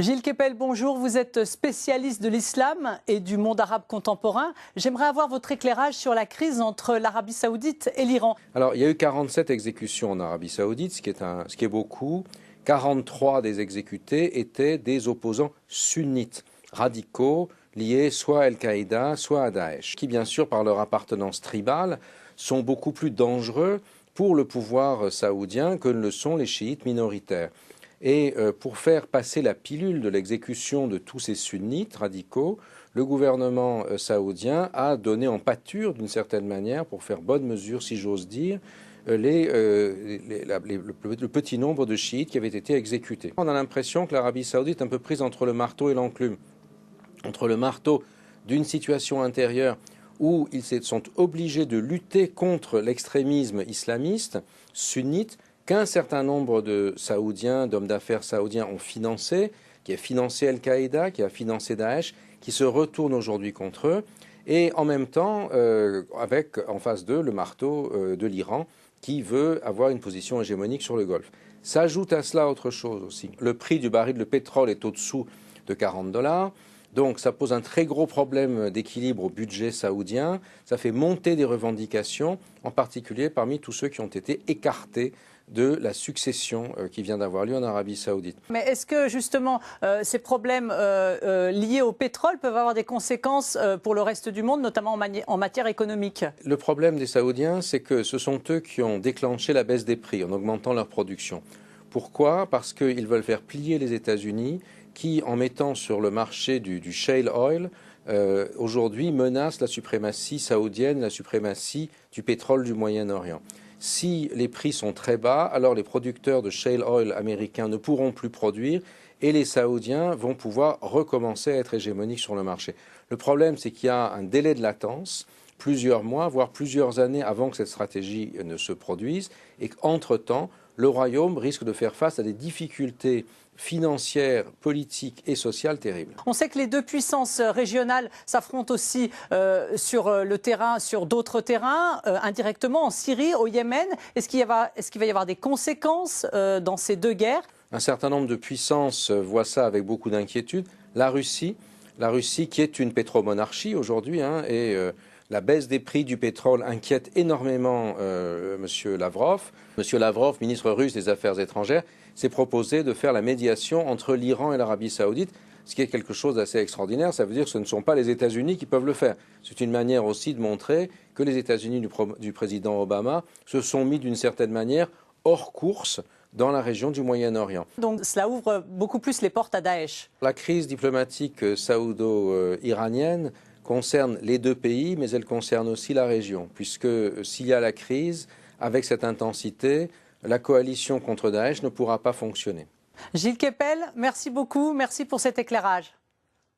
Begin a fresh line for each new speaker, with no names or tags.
Gilles Kepel, bonjour. Vous êtes spécialiste de l'islam et du monde arabe contemporain. J'aimerais avoir votre éclairage sur la crise entre l'Arabie saoudite et l'Iran.
Alors, il y a eu 47 exécutions en Arabie saoudite, ce qui est beaucoup. 43 des exécutés étaient des opposants sunnites, radicaux, liés soit à Al-Qaïda, soit à Daesh, qui bien sûr, par leur appartenance tribale, sont beaucoup plus dangereux pour le pouvoir saoudien que ne le sont les chiites minoritaires. Et pour faire passer la pilule de l'exécution de tous ces sunnites radicaux, le gouvernement saoudien a donné en pâture, d'une certaine manière, pour faire bonne mesure, si j'ose dire, le petit nombre de chiites qui avaient été exécutés. On a l'impression que l'Arabie saoudite est un peu prise entre le marteau et l'enclume. Entre le marteau d'une situation intérieure où ils sont obligés de lutter contre l'extrémisme islamiste sunnite, qu'un certain nombre de Saoudiens, d'hommes d'affaires saoudiens ont financé, qui a financé Al-Qaïda, qui a financé Daesh, qui se retournent aujourd'hui contre eux, et en même temps, avec en face d'eux le marteau de l'Iran, qui veut avoir une position hégémonique sur le Golfe. S'ajoute à cela autre chose aussi. Le prix du baril de pétrole est au-dessous de $40. Donc ça pose un très gros problème d'équilibre au budget saoudien. Ça fait monter des revendications, en particulier parmi tous ceux qui ont été écartés de la succession qui vient d'avoir lieu en Arabie saoudite.
Mais est-ce que justement ces problèmes liés au pétrole peuvent avoir des conséquences pour le reste du monde, notamment en matière économique?
Le problème des Saoudiens, c'est que ce sont eux qui ont déclenché la baisse des prix en augmentant leur production. Pourquoi? Parce qu'ils veulent faire plier les États-Unis qui, en mettant sur le marché du shale oil, aujourd'hui menacent la suprématie saoudienne, la suprématie du pétrole du Moyen-Orient. Si les prix sont très bas, alors les producteurs de shale oil américains ne pourront plus produire et les Saoudiens vont pouvoir recommencer à être hégémoniques sur le marché. Le problème, c'est qu'il y a un délai de latence, plusieurs mois, voire plusieurs années avant que cette stratégie ne se produise, et qu'entre-temps, le Royaume risque de faire face à des difficultés financières, politiques et sociales terribles.
On sait que les deux puissances régionales s'affrontent aussi sur le terrain, sur d'autres terrains, indirectement en Syrie, au Yémen. Est-ce qu'il va y avoir des conséquences dans ces deux guerres?
Un certain nombre de puissances voient ça avec beaucoup d'inquiétude. La Russie qui est une pétromonarchie aujourd'hui, et la baisse des prix du pétrole inquiète énormément M. Lavrov. M. Lavrov, ministre russe des Affaires étrangères, s'est proposé de faire la médiation entre l'Iran et l'Arabie saoudite, ce qui est quelque chose d'assez extraordinaire. Ça veut dire que ce ne sont pas les États-Unis qui peuvent le faire. C'est une manière aussi de montrer que les États-Unis du président Obama se sont mis d'une certaine manière hors course dans la région du Moyen-Orient.
Donc cela ouvre beaucoup plus les portes à Daesh.
La crise diplomatique saoudo-iranienne concerne les deux pays, mais elle concerne aussi la région, puisque s'il y a la crise, avec cette intensité, la coalition contre Daesh ne pourra pas fonctionner.
Gilles Kepel, merci beaucoup, merci pour cet éclairage.